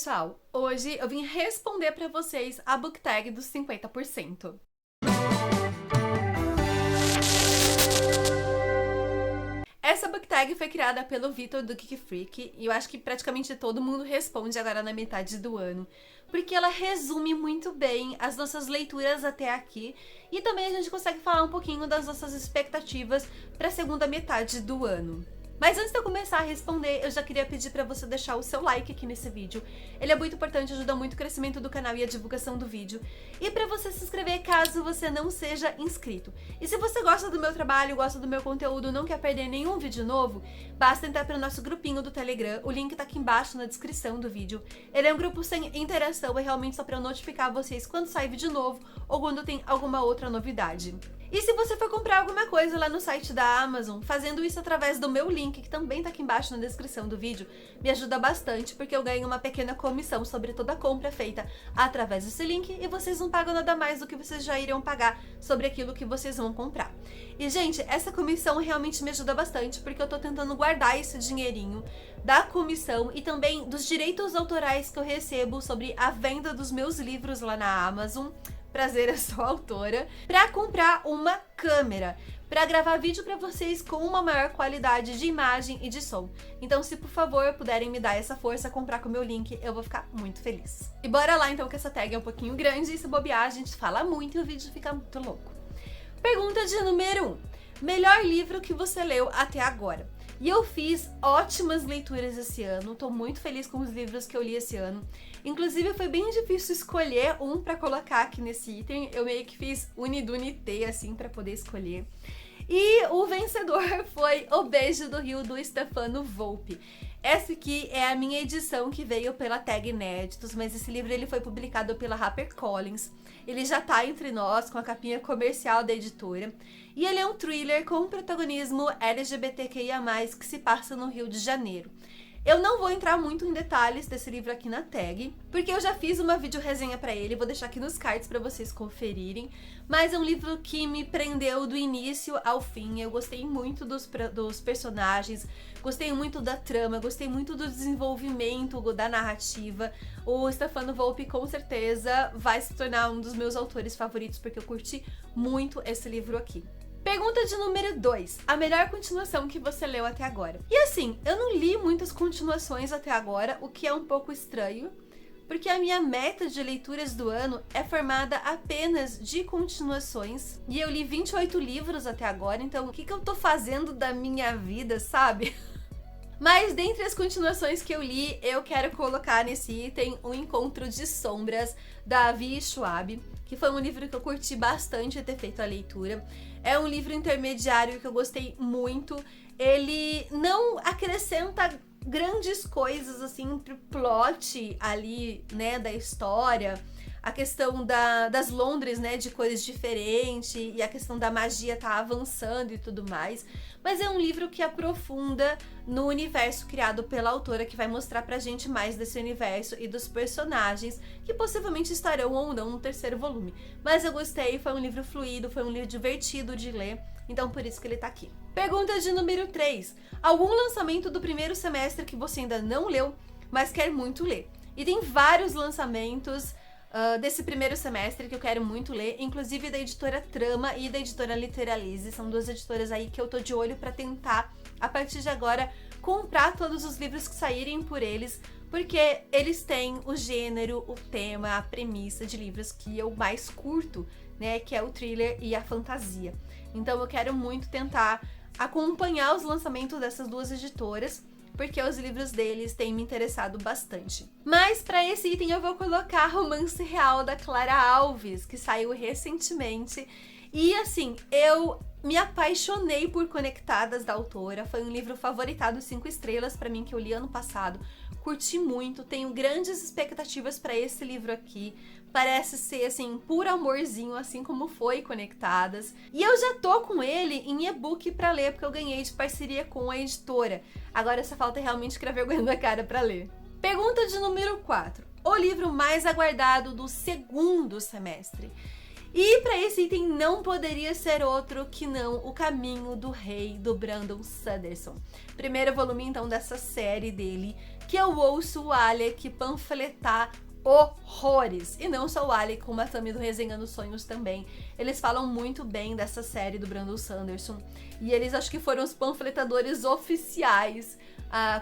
pessoal! Hoje eu vim responder pra vocês a book tag dos 50%. Essa book tag foi criada pelo Vitor do Geek Freak e eu acho que praticamente todo mundo responde agora na metade do ano, porque ela resume muito bem as nossas leituras até aqui e também a gente consegue falar um pouquinho das nossas expectativas para a segunda metade do ano. Mas antes de eu começar a responder, eu já queria pedir pra você deixar o seu like aqui nesse vídeo. Ele é muito importante, ajuda muito o crescimento do canal e a divulgação do vídeo. E pra você se inscrever caso você não seja inscrito. E se você gosta do meu trabalho, gosta do meu conteúdo, não quer perder nenhum vídeo novo, basta entrar para o nosso grupinho do Telegram, o link tá aqui embaixo na descrição do vídeo. Ele é um grupo sem interação, é realmente só pra eu notificar vocês quando sai vídeo novo ou quando tem alguma outra novidade. E se você for comprar alguma coisa lá no site da Amazon, fazendo isso através do meu link, que também tá aqui embaixo na descrição do vídeo, me ajuda bastante, porque eu ganho uma pequena comissão sobre toda a compra feita através desse link, e vocês não pagam nada mais do que vocês já iriam pagar sobre aquilo que vocês vão comprar. E, gente, essa comissão realmente me ajuda bastante, porque eu tô tentando guardar esse dinheirinho da comissão e também dos direitos autorais que eu recebo sobre a venda dos meus livros lá na Amazon. Prazer, eu sou autora, pra comprar uma câmera, pra gravar vídeo pra vocês com uma maior qualidade de imagem e de som. Então, se por favor puderem me dar essa força, comprar com o meu link, eu vou ficar muito feliz. E bora lá então, que essa tag é um pouquinho grande e se bobear a gente fala muito e o vídeo fica muito louco. Pergunta de número 1. Melhor livro que você leu até agora? E eu fiz ótimas leituras esse ano, tô muito feliz com os livros que eu li esse ano. Inclusive foi bem difícil escolher um pra colocar aqui nesse item, eu meio que fiz unidunité assim pra poder escolher. E o vencedor foi O Beijo do Rio, do Stefano Volpe. Essa aqui é a minha edição que veio pela tag Inéditos, mas esse livro ele foi publicado pela HarperCollins. Ele já tá entre nós, com a capinha comercial da editora. E ele é um thriller com protagonismo LGBTQIA+, que se passa no Rio de Janeiro. Eu não vou entrar muito em detalhes desse livro aqui na tag, porque eu já fiz uma vídeo resenha pra ele, vou deixar aqui nos cards pra vocês conferirem. Mas é um livro que me prendeu do início ao fim, eu gostei muito dos personagens, gostei muito da trama, gostei muito do desenvolvimento da narrativa. O Stefano Volpe com certeza vai se tornar um dos meus autores favoritos, porque eu curti muito esse livro aqui. Pergunta de número 2. A melhor continuação que você leu até agora? E assim, eu não li muitas continuações até agora, o que é um pouco estranho, porque a minha meta de leituras do ano é formada apenas de continuações. E eu li 28 livros até agora, então o que eu tô fazendo da minha vida, sabe? Mas dentre as continuações que eu li, eu quero colocar nesse item O Encontro de Sombras, da Avi Schwab, que foi um livro que eu curti bastante ter feito a leitura. É um livro intermediário que eu gostei muito. Ele não acrescenta grandes coisas assim pro plot ali, né, da história. A questão das Londres, né, de cores diferentes, e a questão da magia tá avançando e tudo mais. Mas é um livro que aprofunda no universo criado pela autora, que vai mostrar pra gente mais desse universo e dos personagens, que possivelmente estarão ou não no terceiro volume. Mas eu gostei, foi um livro fluido, foi um livro divertido de ler, então por isso que ele tá aqui. Pergunta de número 3. Algum lançamento do primeiro semestre que você ainda não leu, mas quer muito ler? E tem vários lançamentos desse primeiro semestre que eu quero muito ler, inclusive da editora Trama e da editora Literalize. São duas editoras aí que eu tô de olho pra tentar, a partir de agora, comprar todos os livros que saírem por eles, porque eles têm o gênero, o tema, a premissa de livros que eu mais curto, né, que é o thriller e a fantasia. Então eu quero muito tentar acompanhar os lançamentos dessas duas editoras, porque os livros deles têm me interessado bastante. Mas para esse item eu vou colocar Romance Real, da Clara Alves, que saiu recentemente. E assim, eu me apaixonei por Conectadas, da autora. Foi um livro favoritado 5 estrelas para mim, que eu li ano passado. Curti muito, tenho grandes expectativas para esse livro aqui. Parece ser, assim, puro amorzinho, assim como foi Conectadas. E eu já tô com ele em e-book pra ler, porque eu ganhei de parceria com a editora. Agora só falta realmente criar vergonha na cara pra ler. Pergunta de número 4. O livro mais aguardado do segundo semestre. E para esse item não poderia ser outro que não O Caminho do Rei, do Brandon Sanderson. Primeiro volume, então, dessa série dele, que eu ouço o Alec panfletar horrores. E não só o Alec, como a Tami do Resenhando Sonhos também. Eles falam muito bem dessa série do Brandon Sanderson. E eles acho que foram os panfletadores oficiais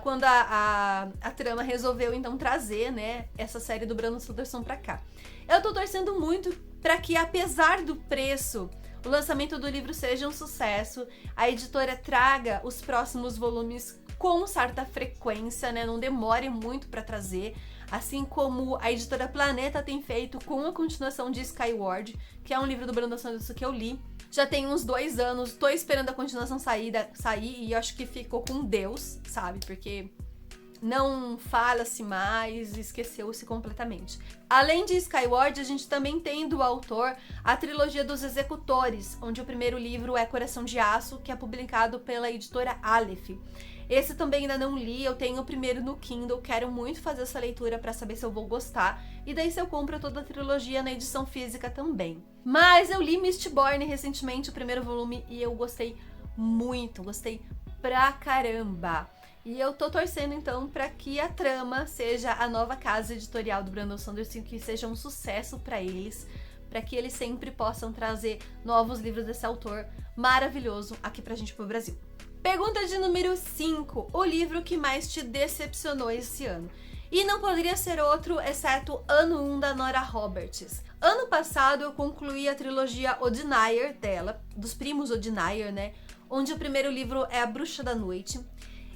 quando a Trama resolveu então trazer, né, essa série do Brandon Sanderson pra cá. Eu tô torcendo muito pra que, apesar do preço, o lançamento do livro seja um sucesso, a editora traga os próximos volumes com certa frequência, né, não demore muito pra trazer, assim como a editora Planeta tem feito com a continuação de Skyward, que é um livro do Brandon Sanderson que eu li. Já tem uns 2 anos, tô esperando a continuação sair e acho que ficou com Deus, sabe? Porque não fala-se mais, esqueceu-se completamente. Além de Skyward, a gente também tem do autor a trilogia dos Executores, onde o primeiro livro é Coração de Aço, que é publicado pela editora Aleph. Esse também ainda não li, eu tenho o primeiro no Kindle, quero muito fazer essa leitura pra saber se eu vou gostar, e daí se eu compro toda a trilogia na edição física também. Mas eu li Mistborn recentemente, o primeiro volume, e eu gostei muito, gostei pra caramba. E eu tô torcendo então pra que a Trama seja a nova casa editorial do Brandon Sanderson, que seja um sucesso pra eles, pra que eles sempre possam trazer novos livros desse autor maravilhoso aqui pra gente pro Brasil. Pergunta de número 5. O livro que mais te decepcionou esse ano? E não poderia ser outro, exceto Ano 1 da Nora Roberts. Ano passado eu concluí a trilogia Odenayer dela, dos primos Odenayer, né? Onde o primeiro livro é A Bruxa da Noite.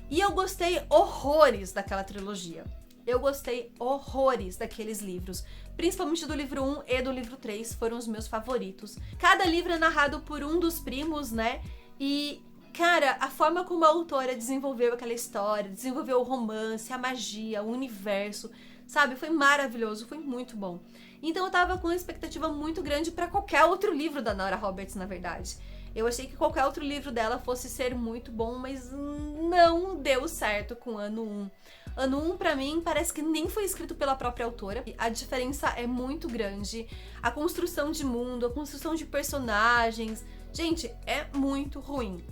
E eu gostei horrores daquela trilogia. Eu gostei horrores daqueles livros. Principalmente do livro 1 e do livro 3, foram os meus favoritos. Cada livro é narrado por um dos primos, né? E cara, a forma como a autora desenvolveu aquela história, desenvolveu o romance, a magia, o universo, sabe? Foi maravilhoso, foi muito bom. Então eu tava com uma expectativa muito grande pra qualquer outro livro da Nora Roberts, na verdade. Eu achei que qualquer outro livro dela fosse ser muito bom, mas não deu certo com Ano 1. Ano 1, pra mim, parece que nem foi escrito pela própria autora. A diferença é muito grande. A construção de mundo, a construção de personagens... Gente, é muito ruim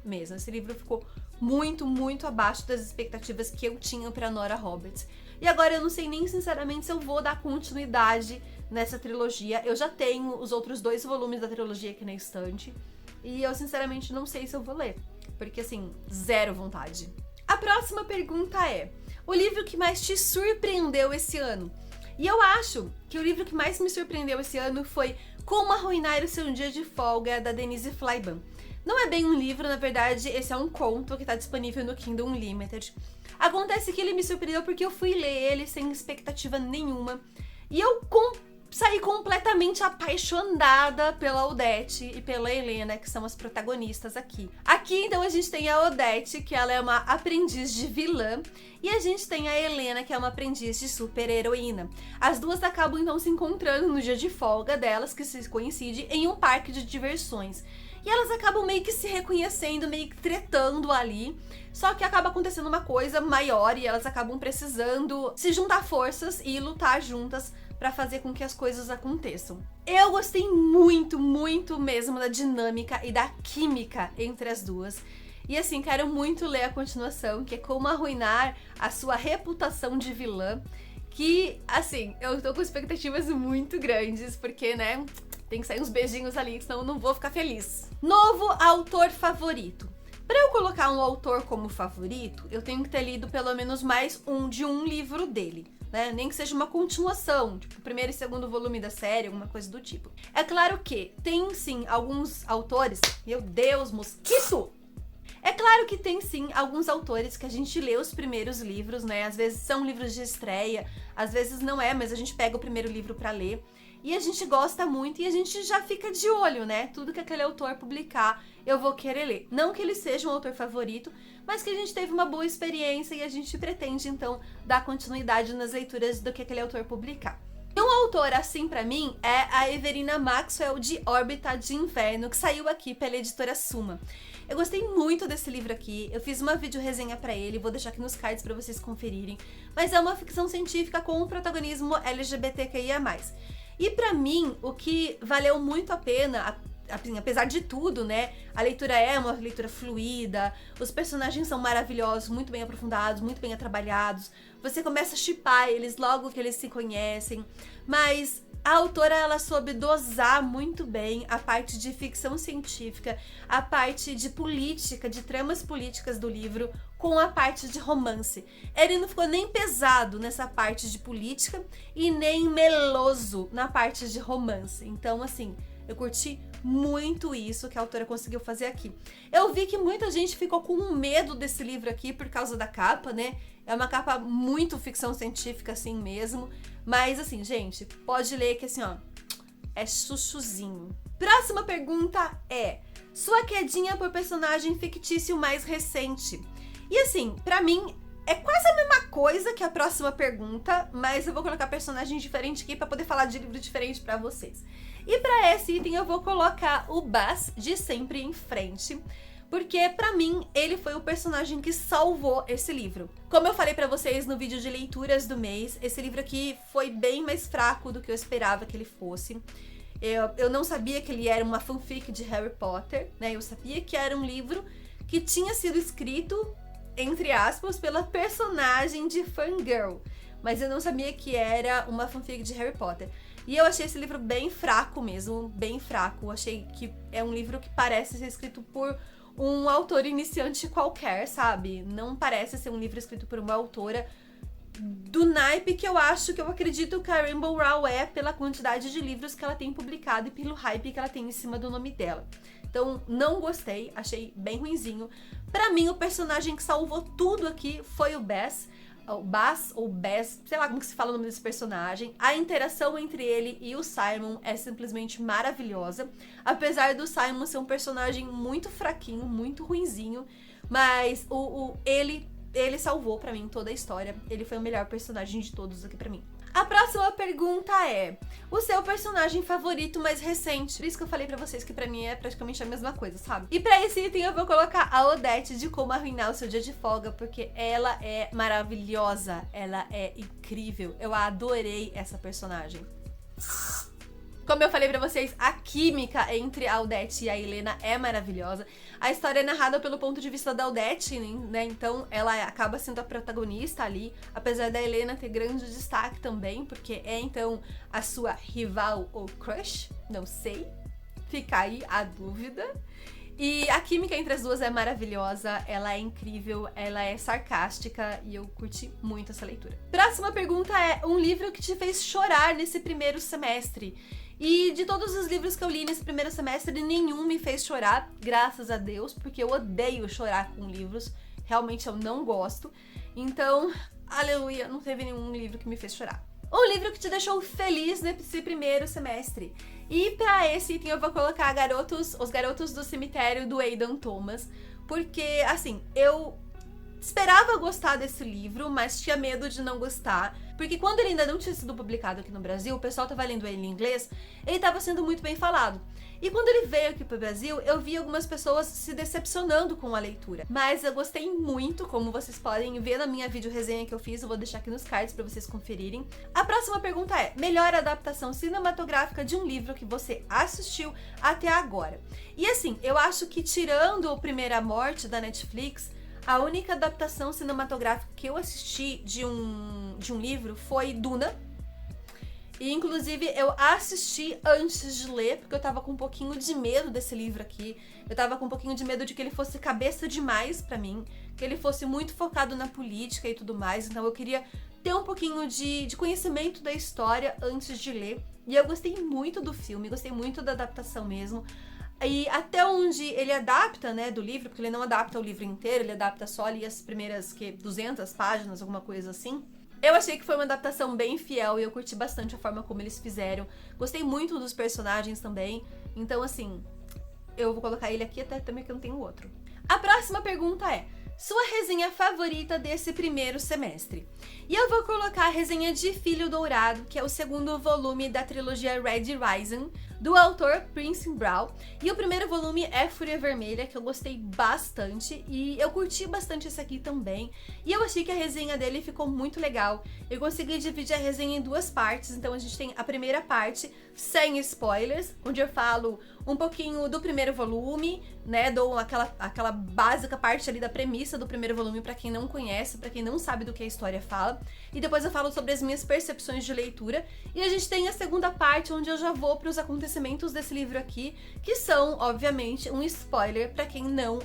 mesmo. Esse livro ficou muito abaixo das expectativas que eu tinha pra Nora Roberts. E agora eu não sei nem sinceramente se eu vou dar continuidade nessa trilogia. Eu já tenho os outros 2 volumes da trilogia aqui na estante. E eu sinceramente não sei se eu vou ler. Porque assim, zero vontade. A próxima pergunta é: o livro que mais te surpreendeu esse ano? E eu acho que o livro que mais me surpreendeu esse ano foi Como Arruinar o Seu Dia de Folga, da Denise Flyban. Não é bem um livro, na verdade, esse é um conto que está disponível no Kindle Unlimited. Acontece que ele me surpreendeu porque eu fui ler ele sem expectativa nenhuma. E eu saí completamente apaixonada pela Odete e pela Helena, que são as protagonistas aqui. Aqui, então, a gente tem a Odete, que ela é uma aprendiz de vilã, e a gente tem a Helena, que é uma aprendiz de super-heroína. As duas acabam, então, se encontrando no dia de folga delas, que se coincide em um parque de diversões. E elas acabam meio que se reconhecendo, meio que tretando ali. Só que acaba acontecendo uma coisa maior e elas acabam precisando se juntar forças e lutar juntas pra fazer com que as coisas aconteçam. Eu gostei muito mesmo da dinâmica e da química entre as duas. E assim, quero muito ler a continuação, que é Como Arruinar a Sua Reputação de Vilã. Que, assim, eu tô com expectativas muito grandes, porque, né, tem que sair uns beijinhos ali, senão eu não vou ficar feliz. Novo autor favorito. Para eu colocar um autor como favorito, eu tenho que ter lido pelo menos mais de um livro dele, né? Nem que seja uma continuação, tipo o primeiro e segundo volume da série, alguma coisa do tipo. É claro que tem sim alguns autores... Meu Deus, mosquito! É claro que tem sim alguns autores que a gente lê os primeiros livros, né? Às vezes são livros de estreia, às vezes não é, mas a gente pega o primeiro livro pra ler. E a gente gosta muito e a gente já fica de olho, né? Tudo que aquele autor publicar, eu vou querer ler. Não que ele seja um autor favorito, mas que a gente teve uma boa experiência e a gente pretende, então, dar continuidade nas leituras do que aquele autor publicar. E um autor assim pra mim é a Everina Maxwell, de Órbita de Inverno, que saiu aqui pela editora Suma. Eu gostei muito desse livro aqui, eu fiz uma vídeo resenha pra ele, vou deixar aqui nos cards pra vocês conferirem. Mas é uma ficção científica com um protagonismo LGBTQIA+. E pra mim, o que valeu muito a pena, assim, apesar de tudo, né, a leitura é uma leitura fluida, os personagens são maravilhosos, muito bem aprofundados, muito bem trabalhados, você começa a shippar eles logo que eles se conhecem, mas a autora, ela soube dosar muito bem a parte de ficção científica, a parte de política, de tramas políticas do livro, com a parte de romance. Ele não ficou nem pesado nessa parte de política e nem meloso na parte de romance. Então, assim, eu curti muito isso que a autora conseguiu fazer aqui. Eu vi que muita gente ficou com medo desse livro aqui por causa da capa, né? É uma capa muito ficção científica assim mesmo. Mas assim, gente, pode ler que assim, ó, é chuchuzinho. Próxima pergunta é: sua quedinha por personagem fictício mais recente? E assim, pra mim, é quase a mesma coisa que a próxima pergunta, mas eu vou colocar personagem diferente aqui pra poder falar de livro diferente pra vocês. E pra esse item eu vou colocar o Buzz de Sempre em Frente, porque pra mim ele foi o personagem que salvou esse livro. Como eu falei pra vocês no vídeo de leituras do mês, esse livro aqui foi bem mais fraco do que eu esperava que ele fosse. Eu não sabia que ele era uma fanfic de Harry Potter, né? Eu sabia que era um livro que tinha sido escrito, entre aspas, pela personagem de Fangirl, mas eu não sabia que era uma fanfic de Harry Potter. E eu achei esse livro bem fraco mesmo, bem fraco. Achei que é um livro que parece ser escrito por um autor iniciante qualquer, sabe? Não parece ser um livro escrito por uma autora do naipe que eu acredito que a Rainbow Rowell é, pela quantidade de livros que ela tem publicado e pelo hype que ela tem em cima do nome dela. Então, não gostei, achei bem ruinzinho. Pra mim, o personagem que salvou tudo aqui foi o Buzz, ou Bess, sei lá como que se fala o nome desse personagem. A interação entre ele e o Simon é simplesmente maravilhosa. Apesar do Simon ser um personagem muito fraquinho, muito ruinzinho, mas ele salvou pra mim toda a história. Ele foi o melhor personagem de todos aqui pra mim. A próxima pergunta é: o seu personagem favorito mais recente? Por isso que eu falei pra vocês que pra mim é praticamente a mesma coisa, sabe? E pra esse item eu vou colocar a Odette de Como Arruinar o Seu Dia de Folga, porque ela é maravilhosa, ela é incrível. Eu adorei essa personagem. Como eu falei pra vocês, a química entre a Odette e a Helena é maravilhosa. A história é narrada pelo ponto de vista da Odette, né? Então ela acaba sendo a protagonista ali, apesar da Helena ter grande destaque também, porque é então a sua rival ou crush, não sei. Fica aí a dúvida. E a química entre as duas é maravilhosa, ela é incrível, ela é sarcástica e eu curti muito essa leitura. Próxima pergunta é: um livro que te fez chorar nesse primeiro semestre? E de todos os livros que eu li nesse primeiro semestre, nenhum me fez chorar, graças a Deus, porque eu odeio chorar com livros, realmente eu não gosto. Então, aleluia, não teve nenhum livro que me fez chorar. Um livro que te deixou feliz nesse primeiro semestre. E pra esse item eu vou colocar Os Garotos do Cemitério, do Aidan Thomas, porque, assim, eu esperava gostar desse livro, mas tinha medo de não gostar, porque quando ele ainda não tinha sido publicado aqui no Brasil, o pessoal tava lendo ele em inglês, ele tava sendo muito bem falado. E quando ele veio aqui pro Brasil, eu vi algumas pessoas se decepcionando com a leitura. Mas eu gostei muito, como vocês podem ver na minha vídeo resenha que eu fiz, eu vou deixar aqui nos cards pra vocês conferirem. A próxima pergunta é: melhor adaptação cinematográfica de um livro que você assistiu até agora? E assim, eu acho que tirando o Primeira Morte da Netflix, a única adaptação cinematográfica que eu assisti de um livro foi Duna. E inclusive eu assisti antes de ler, porque eu tava com um pouquinho de medo desse livro aqui. Eu tava com um pouquinho de medo de que ele fosse cabeça demais pra mim, que ele fosse muito focado na política e tudo mais. Então eu queria ter um pouquinho de conhecimento da história antes de ler. E eu gostei muito do filme, gostei muito da adaptação mesmo. E até onde ele adapta, né, do livro, porque ele não adapta o livro inteiro, ele adapta só ali as primeiras 200 páginas, alguma coisa assim. Eu achei que foi uma adaptação bem fiel e eu curti bastante a forma como eles fizeram. Gostei muito dos personagens também. Então, assim, eu vou colocar ele aqui até também que eu não tenho outro. A próxima pergunta é: sua resenha favorita desse primeiro semestre? E eu vou colocar a resenha de Filho Dourado, que é o segundo volume da trilogia Red Rising, do autor Prince Brown. E o primeiro volume é Fúria Vermelha, que eu gostei bastante e eu curti bastante esse aqui também. E eu achei que a resenha dele ficou muito legal. Eu consegui dividir a resenha em duas partes, então a gente tem a primeira parte sem spoilers, onde eu falo um pouquinho do primeiro volume, né, dou aquela básica parte ali da premissa do primeiro volume pra quem não conhece, pra quem não sabe do que a história fala, e depois eu falo sobre as minhas percepções de leitura, e a gente tem a segunda parte, onde eu já vou pros acontecimentos desse livro aqui, que são, obviamente, um spoiler pra quem não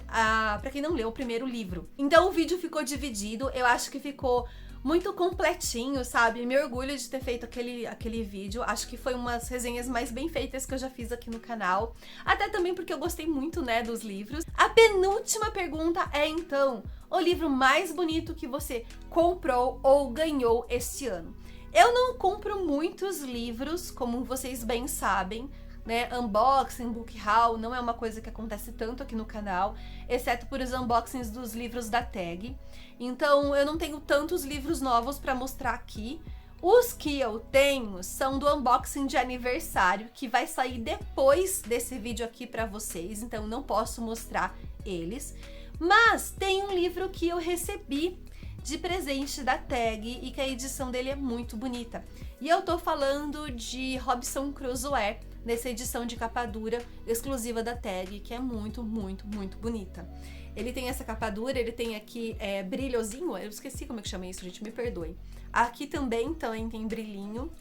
leu o primeiro livro. Então o vídeo ficou dividido, eu acho que ficou muito completinho, sabe? Me orgulho de ter feito aquele vídeo. Acho que foi umas resenhas mais bem feitas que eu já fiz aqui no canal. Até também porque eu gostei muito, né, dos livros. A penúltima pergunta é, então, o livro mais bonito que você comprou ou ganhou este ano? Eu não compro muitos livros, como vocês bem sabem, né? Unboxing, book haul, não é uma coisa que acontece tanto aqui no canal, exceto por os unboxings dos livros da tag. Então eu não tenho tantos livros novos pra mostrar aqui. Os que eu tenho são do unboxing de aniversário, que vai sair depois desse vídeo aqui pra vocês, então não posso mostrar eles. Mas tem um livro que eu recebi de presente da tag e que a edição dele é muito bonita. E eu tô falando de Robinson Crusoe, nessa edição de capa dura exclusiva da tag, que é muito, muito, muito bonita. Ele tem essa capa dura, ele tem aqui brilhozinho, eu esqueci como é que chama isso, gente, me perdoe. Aqui também tem brilhinho.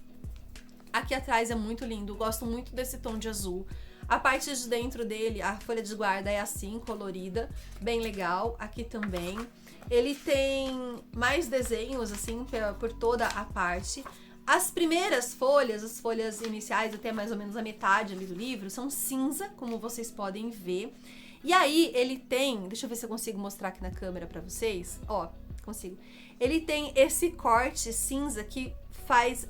Aqui atrás é muito lindo, gosto muito desse tom de azul. A parte de dentro dele, a folha de guarda é assim, colorida, bem legal. Aqui também. Ele tem mais desenhos, assim, por toda a parte. As primeiras folhas, as folhas iniciais, até mais ou menos a metade ali do livro, são cinza, como vocês podem ver. E aí ele tem, deixa eu ver se eu consigo mostrar aqui na câmera pra vocês. Ó, consigo. Ele tem esse corte cinza que faz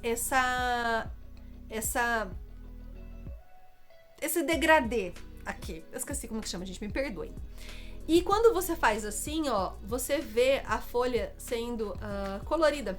esse degradê aqui. Eu esqueci como que chama, gente, me perdoem. E quando você faz assim, ó, você vê a folha sendo colorida,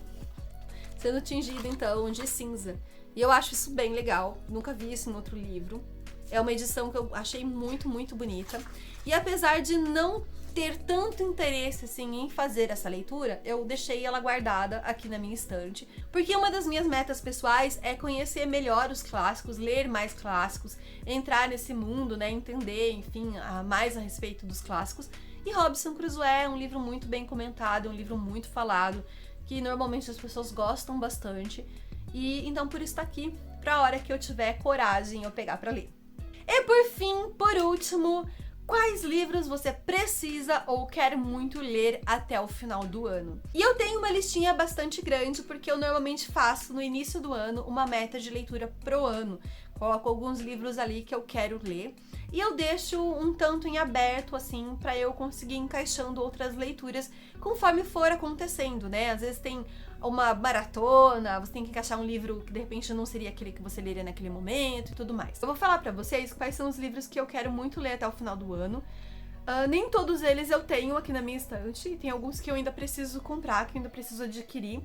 sendo tingida, então, de cinza. E eu acho isso bem legal, nunca vi isso em outro livro. É uma edição que eu achei muito, muito bonita. E apesar de não ter tanto interesse, assim, em fazer essa leitura, eu deixei ela guardada aqui na minha estante. Porque uma das minhas metas pessoais é conhecer melhor os clássicos, ler mais clássicos, entrar nesse mundo, né, entender, enfim, mais a respeito dos clássicos. E Robinson Crusoe é um livro muito bem comentado, um livro muito falado, que normalmente as pessoas gostam bastante. E então por isso tá aqui, pra hora que eu tiver coragem eu pegar pra ler. E por fim, por último, quais livros você precisa ou quer muito ler até o final do ano? E eu tenho uma listinha bastante grande, porque eu normalmente faço no início do ano uma meta de leitura pro ano. Coloco alguns livros ali que eu quero ler e eu deixo um tanto em aberto, assim, pra eu conseguir encaixando outras leituras conforme for acontecendo, né? Às vezes tem uma maratona, você tem que encaixar um livro que de repente não seria aquele que você leria naquele momento e tudo mais. Eu vou falar pra vocês quais são os livros que eu quero muito ler até o final do ano. Nem todos eles eu tenho aqui na minha estante, tem alguns que eu ainda preciso comprar, que eu ainda preciso adquirir,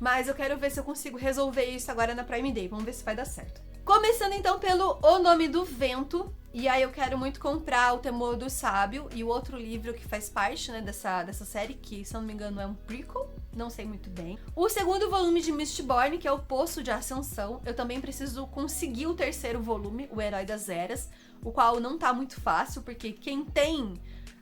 mas eu quero ver se eu consigo resolver isso agora na Prime Day, vamos ver se vai dar certo. Começando então pelo O Nome do Vento, e aí eu quero muito comprar O Temor do Sábio e o outro livro que faz parte, né, dessa série, que se eu não me engano é um prequel, não sei muito bem. O segundo volume de Mistborn, que é o Poço de Ascensão, eu também preciso conseguir o terceiro volume, O Herói das Eras, o qual não tá muito fácil, porque quem tem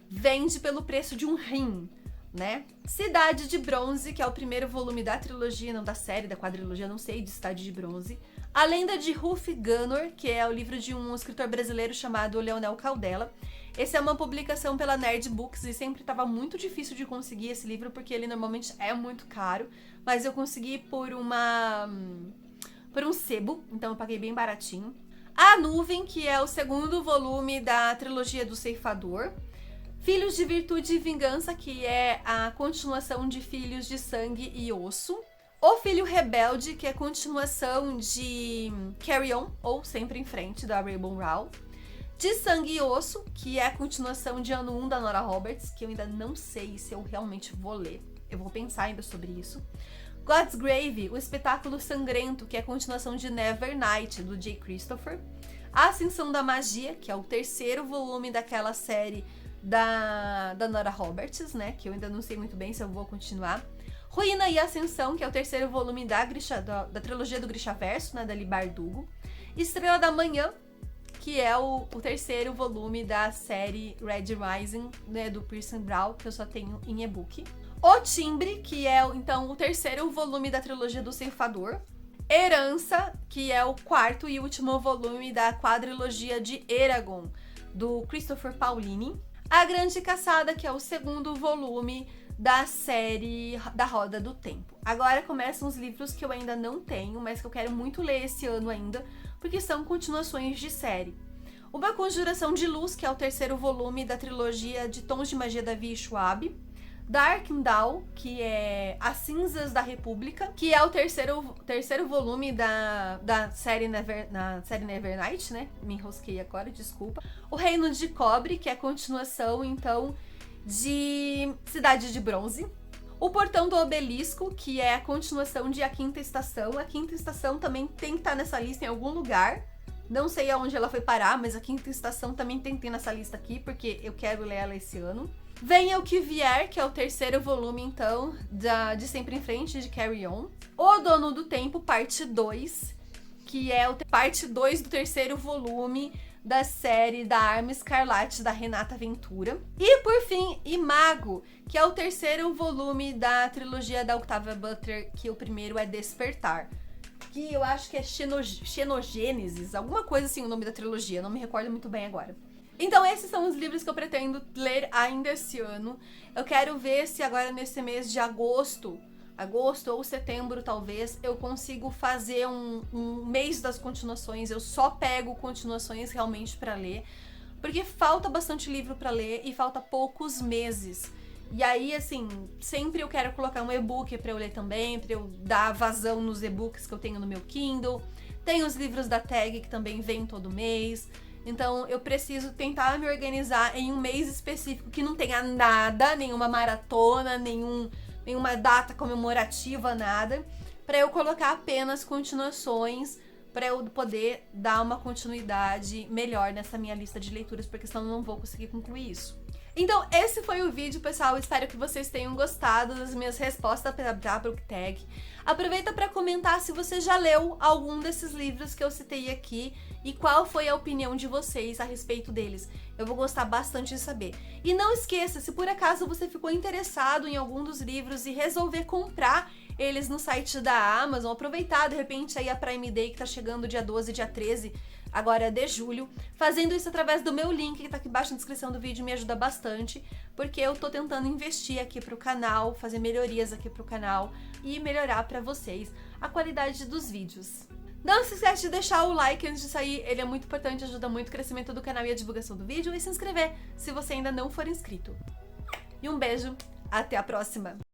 vende pelo preço de um rim, né? Cidade de Bronze, que é o primeiro volume da trilogia, não da série, da quadrilogia, não sei, de Cidade de Bronze. A Lenda de Ruth Gunner, que é o livro de um escritor brasileiro chamado Leonel Caldela. Esse é uma publicação pela Nerd Books e sempre estava muito difícil de conseguir esse livro, porque ele normalmente é muito caro, mas eu consegui por um sebo, então eu paguei bem baratinho. A Nuvem, que é o segundo volume da trilogia do Ceifador. Filhos de Virtude e Vingança, que é a continuação de Filhos de Sangue e Osso. O Filho Rebelde, que é a continuação de Carry On, ou Sempre em Frente, da Rainbow Rowell. De Sangue e Osso, que é a continuação de Ano 1 da Nora Roberts, que eu ainda não sei se eu realmente vou ler. Eu vou pensar ainda sobre isso. God's Grave, o espetáculo sangrento, que é a continuação de Nevernight, do Jay Christopher. A Ascensão da Magia, que é o terceiro volume daquela série da Nora Roberts, né? Que eu ainda não sei muito bem se eu vou continuar. Ruína e Ascensão, que é o terceiro volume da trilogia do Grishaverso, né? Da Leigh Bardugo. Estrela da Manhã, que é o terceiro volume da série Red Rising, né? Do Pearson Brown, que eu só tenho em e-book. O Timbre, que é então o terceiro volume da trilogia do Ceifador. Herança, que é o quarto e último volume da quadrilogia de Eragon, do Christopher Paolini. A Grande Caçada, que é o segundo volume da série da Roda do Tempo. Agora começam os livros que eu ainda não tenho, mas que eu quero muito ler esse ano ainda, porque são continuações de série. Uma Conjuração de Luz, que é o terceiro volume da trilogia de Tons de Magia da Vi Schwab. Darkendal, que é As Cinzas da República, que é o terceiro volume da série Nevernight, né? Me enrosquei agora, desculpa. O Reino de Cobre, que é a continuação, então, de Cidade de Bronze. O Portão do Obelisco, que é a continuação de A Quinta Estação. A Quinta Estação também tem que estar nessa lista em algum lugar. Não sei aonde ela foi parar, mas A Quinta Estação também tem que ter nessa lista aqui, porque eu quero ler ela esse ano. Venha o Que Vier, que é o terceiro volume, então, de Sempre em Frente, de Carry On. O Dono do Tempo, parte 2, que é parte 2 do terceiro volume da série da Arma Escarlate, da Renata Ventura. E, por fim, Imago, que é o terceiro volume da trilogia da Octavia Butler, que o primeiro é Despertar. Que eu acho que é Xenogênesis, alguma coisa assim o nome da trilogia, não me recordo muito bem agora. Então esses são os livros que eu pretendo ler ainda esse ano. Eu quero ver se agora nesse mês de agosto ou setembro talvez, eu consigo fazer um mês das continuações. Eu só pego continuações realmente pra ler, porque falta bastante livro pra ler e falta poucos meses. E aí, assim, sempre eu quero colocar um e-book pra eu ler também, pra eu dar vazão nos e-books que eu tenho no meu Kindle. Tem os livros da Tag que também vêm todo mês. Então eu preciso tentar me organizar em um mês específico que não tenha nada, nenhuma maratona, nenhuma data comemorativa, nada, para eu colocar apenas continuações, para eu poder dar uma continuidade melhor nessa minha lista de leituras, porque senão eu não vou conseguir concluir isso. Então esse foi o vídeo, pessoal. Espero que vocês tenham gostado das minhas respostas para a Book Tag. Aproveita para comentar se você já leu algum desses livros que eu citei aqui e qual foi a opinião de vocês a respeito deles. Eu vou gostar bastante de saber. E não esqueça, se por acaso você ficou interessado em algum dos livros e resolver comprar eles no site da Amazon, aproveitar de repente aí a Prime Day que tá chegando dia 12, dia 13, agora de julho, fazendo isso através do meu link que tá aqui embaixo na descrição do vídeo, me ajuda bastante, porque eu tô tentando investir aqui pro canal, fazer melhorias aqui pro canal e melhorar pra vocês a qualidade dos vídeos. Não se esquece de deixar o like antes de sair, ele é muito importante, ajuda muito o crescimento do canal e a divulgação do vídeo, e se inscrever se você ainda não for inscrito. E um beijo, até a próxima!